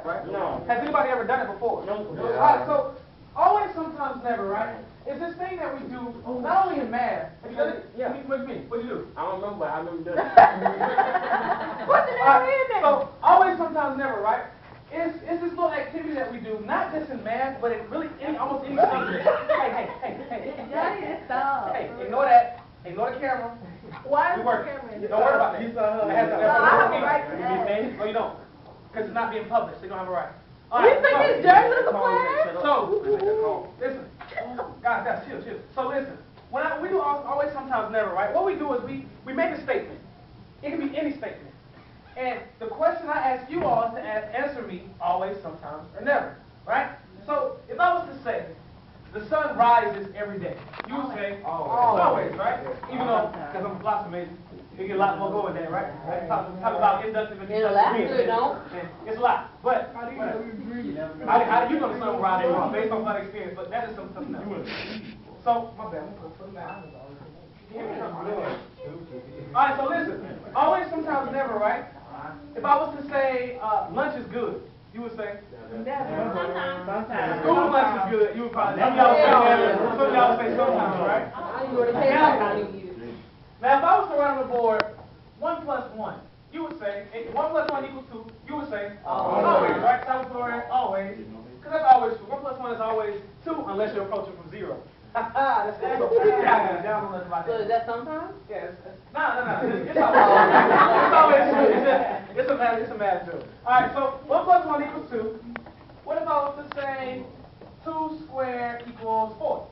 right? No. Has anybody ever done it before? No. All right, so always, sometimes, never, right? It's this thing that we do, not only in math. Have you done it? Yeah. What do you mean? What do you do? I don't remember. I remember doing it. What's the name in there? So, always, sometimes, never, right? It's this little activity that we do, not just in math, but in really almost any subject. Hey, ignore that. Ignore the camera. Why is We the work. camera in Don't worry about that. You saw her. It has I have a right to ask. No, you don't. Because it's not being published, so you don't have a right. You think it's dirty little class? So, listen. Guys, chill. So listen. When we do always, sometimes, never, right? What we do is we make a statement. It can be any statement. And the question I ask you all is to answer me always, sometimes, or never, right? So if I was to say, the sun rises every day, you would say, always, right? Even though, because I'm a philosophy major, you get a lot more going there, right? Talk about inductive and deductive. It's a lot. But how do you know the sun will rise every day? Based on my experience, but that is something else. So, my bad. Alright, so listen. Always, sometimes, never, right? If I was to say lunch is good, you would say? Never. Sometimes. School lunch is good, you would probably. Some of y'all would say sometimes, right? Now, if I was to write on the board 1 plus 1, you would say 1 plus 1 equals 2. You would say always, right? So I would throw in always, because that's always true. 1 plus 1 is always 2 unless you're approaching from 0. That's good. So is that sometimes? Yeah, no. It's always true. It's a math joke. All right, so 1 plus 1 equals 2. What if I was to say 2 squared equals 4?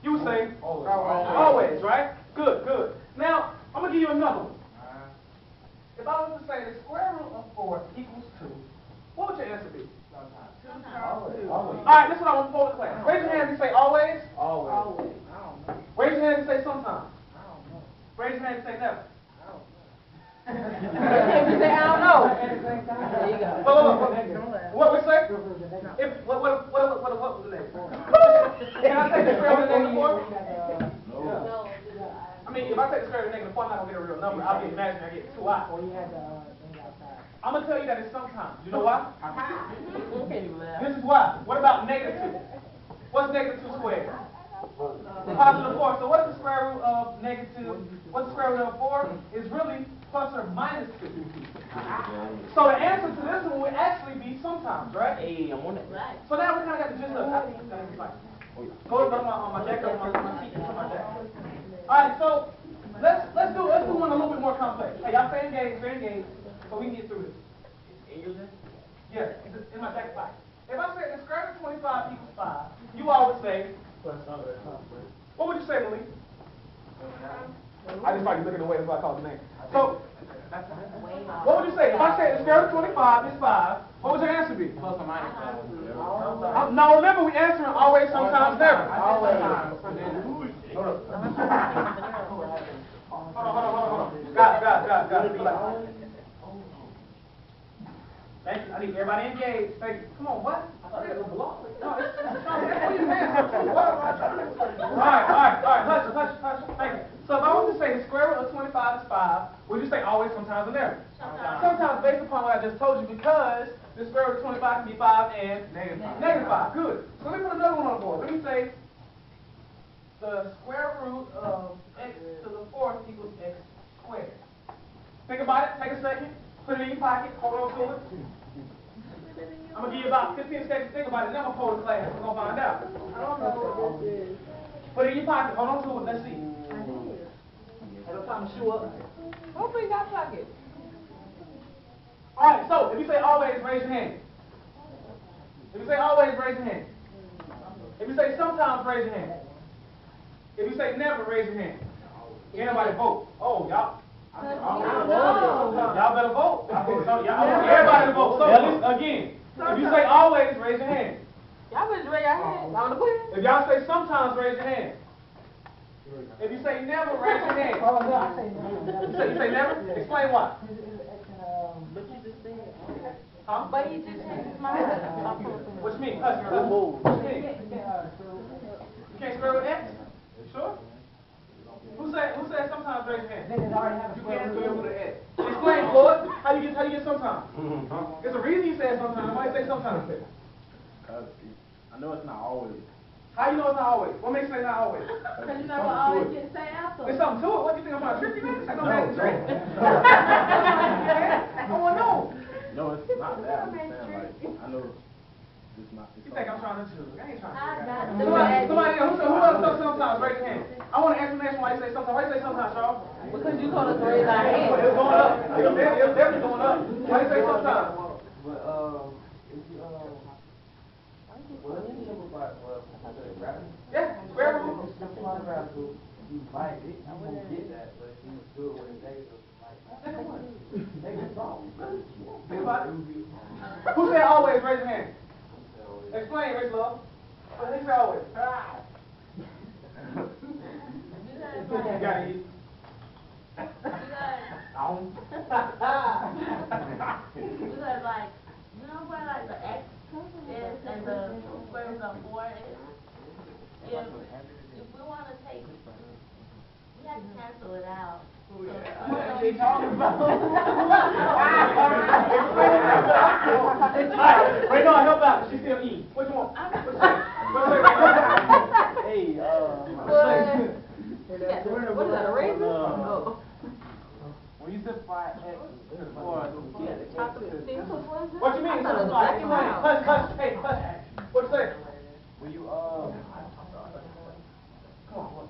You would say always, right? Good. Now, I'm going to give you another one. If I was to say the square root of 4 equals 2, what would your answer be? Always. All right, this is what I want to pose the class. Raise your hand if you say always. Always. Raise your hand if you say sometimes. Raise your hand if you say never. If you say I don't know. There you go. What we say? What was the name? Can I take the square root of negative 4? No. I mean, if I take the square root of negative 4, I'm not going to get a real number. I'll get imaginary. I get 2i. I'm going to tell you that it's sometimes. You know why? This is why. What about negative 2? What's negative 2 squared? Positive 4. So what's the square root of negative? What's the square root of 4? Is really plus or minus 2. So the answer to this one would actually be sometimes, right? Hey, I'm on it. So now we kind of got the gist of it. Go to my deck, on my sheet, on my deck. All right, so let's do one a little bit more complex. Hey, y'all stay engaged, so we can get through this. Yeah, in my deck box. If I say the square root of 25 equals 5, you all would say. What would you say, Malik? I just started looking away, that's why I called the name. So, what would you say? If I say the square root of 25 is 5, what would your answer be? Plus or minus. Now remember, we answering always, sometimes, never. Always. Hold on. Got it. Thank you. I need everybody engaged. Thank you. Come on, what? I thought it was belong. No, that's what you meant. All right. Hush. Thank you. So if I was to say the square root of 25 is 5, would you say always, sometimes, and never? Sometimes based upon what I just told you, because the square root of 25 can be 5 and negative 5. Good. So let me put another one on the board. Let me say the square root of x to the 4th equals x squared. Think about it. Take a second. Put it in your pocket. Hold on to it. I'm going to give you about 15 seconds to think about it. Then I'm going to pose the class. We're going to find out. I don't know what this is. Put it in your pocket. Hold on to it. Let's see. It'll come shoe up. Hopefully you got pockets. All right, so if you say always, raise your hand. If you say always, raise your hand. If you say sometimes, raise your hand. If you say never, raise your hand. Anybody vote? Oh, y'all. Y'all better vote. Everybody to vote. So again, if you say always, raise your hand. Y'all better raise your hand. On the quiz. If y'all say sometimes, raise your hand. If you say never, raise your hand. You say never? Explain why. But you just said. Huh? But you just said it's mine. What you mean? What you mean? You can't square with x? You sure? Who said sometimes? Raise your hand. Niggas already have a You square can't root. do it with an X. Explain, Floyd. How you get sometimes? There's a reason you said sometimes. Why you say sometimes? Because I know it's not always. How you know it's not always? What makes you say not always? Because you never always get say after. There's something to it. What do you think I'm trying to trick you, man? This ain't no magic No, trick. no. I want to know. No, it's not that. I'm just saying, like, I know it's not. You think I'm trying to trick? I ain't trying to I trick. got it. Somebody else, who else does sometimes? Raise your hand. I want an explanation why you say sometimes. Why you say sometimes, Charles? Because you told us to raise our It's hands. going up. It's definitely going up. Why you say sometimes? But, if you, well, let me simplify it, well, Yeah, square root. you simplify the radical, you bite it, you won't get that, but if you do it with a negative, like, negative wrong. Think about it. Who said always? Raise your hand. Explain, Rich Love. Who said always? You got it. Because like, you know where like the X is and the square root of 4 is? If we want to take, we have to cancel it out. What they talking about? Wait, no, help out. She still eating. What you want? Hey, What is that, a razor? Oh. when you simplify X to the 4, What you mean? I thought it was Explain. black and white. Hush. Hey, hush. What you say? when you Come on.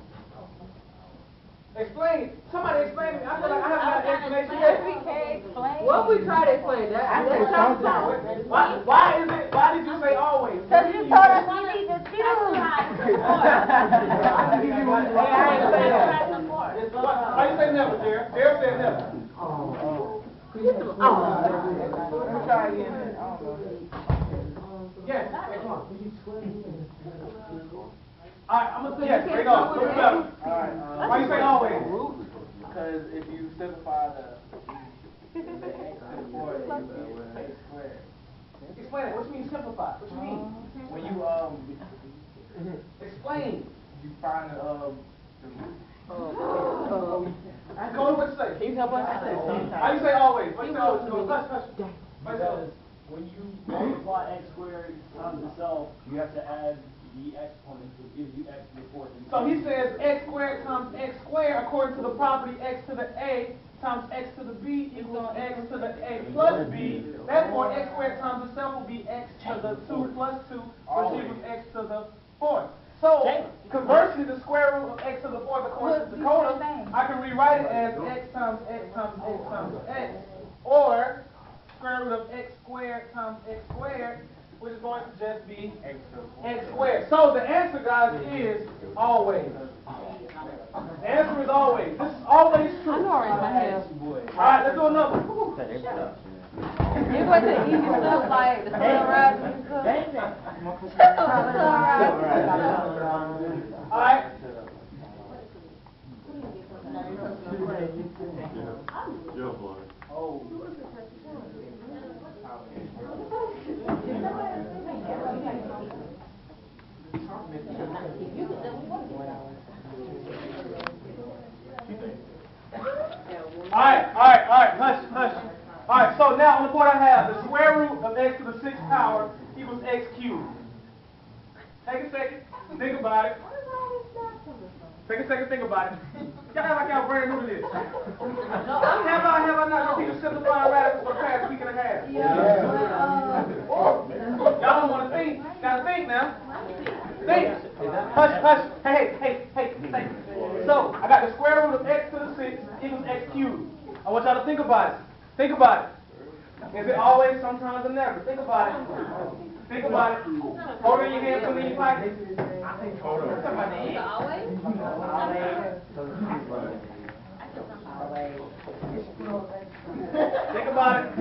Explain. Somebody explain to me. I feel like I haven't got an explanation yet. We can't explain. What we try to explain that? I That's said sometimes. Why did you say always? Because you told us we need to choose. I ain't say that. Why you say never, Jared? Jared said never. Let me try again, I don't know. Yes. Come on. All right, I'm gonna Yes, bring on. Do better. Alright, Why you say always? because if you simplify the X to the 4, it would be X squared. Explain it. What you mean simplify? What you mean? When you Explain. you find the root. Cody, what you say? Can you help us? How you say always? What you say always? Go, hush. Why you say Because always? when you multiply x squared times itself, you have to add the exponent, which gives you x to the 4th. So he says x squared times x squared according to the property x to the a times x to the b equals x to the a plus b. Therefore, x squared times itself will be x to the 2 plus 2, which equals x to the 4th. So, conversely, the square root of x to the 4th according to Dakota, I can rewrite it as x times x times x times x, or square root of x squared times x squared, which is going to just be x squared. So the answer, guys, is always. The answer is always. This is always true. I know I raised my hand. Alright, let's do another one. You go to the easy stuff like the sunrise and stuff. Alright. Alright, hush. Alright, so now on the board I have the square root of x to the 6th power equals x cubed. Take a second, think about it. Take a second, think about it. Y'all act like y'all brand new to this. Have I not been teaching simplifying radicals for the past week and a half? Y'all don't want to think. Gotta think now. Think. Hush. Hey. So, I got the square root of x to the 6th equals x cubed. I want y'all to think about it. Think about it. Is it always, sometimes, or never? Think about it. Think about it. Hold it in your hand, put it in your pocket. Think about it.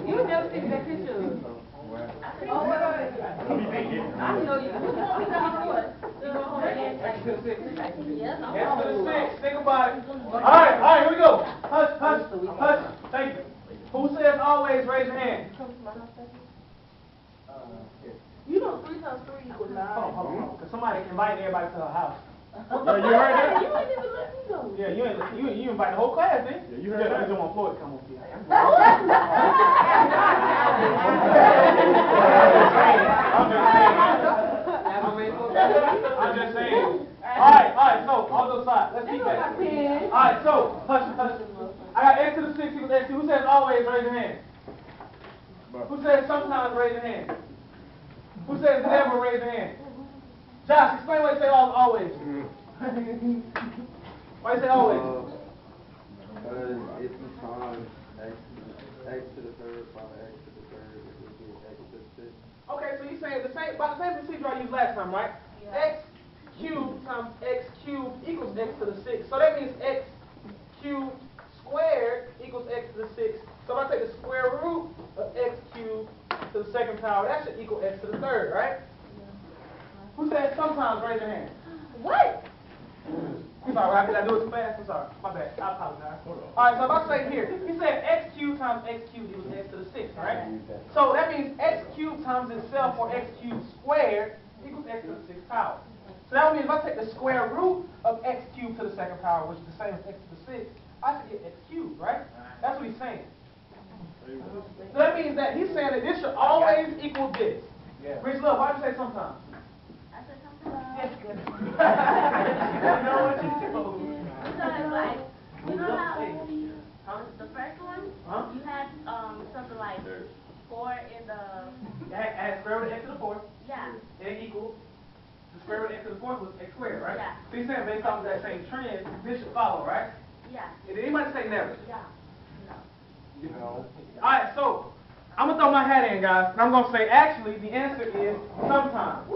You never see that picture. Oh, wait. I know you. X to the 6th. X to the 6th. Think about it. Alright, here we go. Hush. Thank you. Who says always, raise your hand. You know 3 times 3 equals 9. Hold on. Cause somebody invited everybody to her house. Yeah, you heard that? You ain't even let me go. Yeah, you invite the whole class, didn't you? Yeah, you heard that. I just want Floyd to come over here. I'm just saying. Alright, so on those sides. Let's keep that. Alright, so hush. I got x to the 6 equals x. Who says always? Raise your hand. Who says sometimes? Raise your hand. Who says never? Raise your hand. Josh, explain why you say always. Why you say always? If you times x to the third by x to the third, it would be x to the 6. Okay, so you saying by the same procedure I used last time, right? Yeah. X cubed times x cubed equals x to the 6. So that means x cubed squared equals x to the 6. So if I take the square root of x cubed to the second power, that should equal x to the third, right? Who said sometimes? Raise your hand. What? I'm sorry, did I do it too fast? I'm sorry. My bad. I apologize. Alright, so if I say here, he said x cubed times x cubed equals x to the 6, right? So that means x cubed times itself, or x cubed squared, equals x to the 6th power. So that would mean if I take the square root of x cubed to the second power, which is the same as x to the 6th, I should get x cubed, right? That's what he's saying. So that means that he's saying that this should always equal this. Rich Love, why did you say sometimes? I said sometimes. Yes. You know what you told me. Because like, you know how the first one, you had something like 4 in the Add square root of x to the 4th. yeah. And equal the square root of x to the 4th was x squared, right? Yeah. So he's saying based off of that same trend, this should follow, right? Yeah. Did anybody say never? Yeah. No. Alright, so I'm gonna throw my hat in, guys, and I'm gonna say actually the answer is sometimes.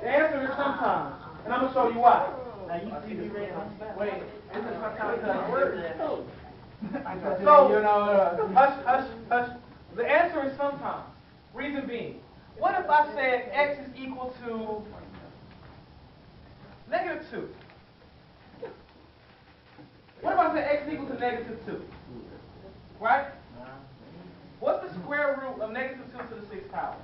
The answer is sometimes. And I'm gonna show you why. Now you see me ready on that. Wait, this is sometimes doesn't work. So, So, hush. The answer is sometimes. Reason being, what if I said x is equal to -2? What if I said x is equal to -2? Right? What's the square root of -2 to the 6th power?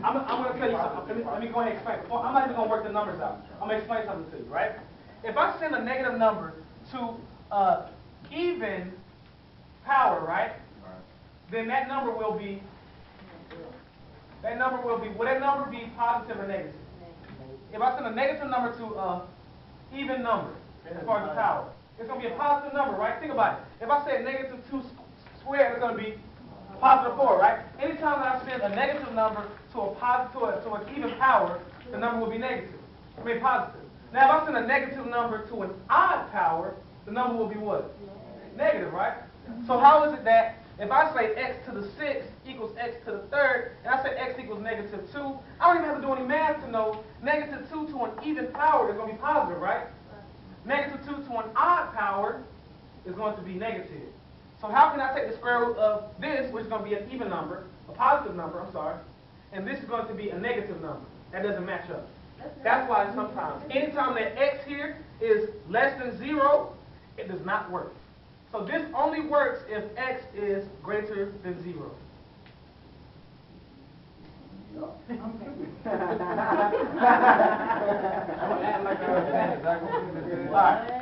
I'm going to tell you something. Let me go ahead and explain. I'm not even going to work the numbers out. I'm going to explain something to you, right? If I send a negative number to even power, right? Then that number will be, will that number be positive or negative? If I send a negative number to even number, as far as the power, it's going to be a positive number, right? Think about it. If I say -2 squared, it's going to be positive 4, right? Anytime that I send a negative number to a positive, to an even power, the number will be positive. Now, if I send a negative number to an odd power, the number will be what? Negative, right? So how is it that if I say x to the 6th equals x to the 3rd, and I say x equals -2, I don't even have to do any math to know -2 to an even power is going to be positive, right? -2 to an odd power is going to be negative. So how can I take the square root of this, which is going to be an even number, a positive number, I'm sorry, and this is going to be a negative number? That doesn't match up. That's why sometimes, anytime that x here is less than 0, it does not work. So this only works if x is greater than 0. All right.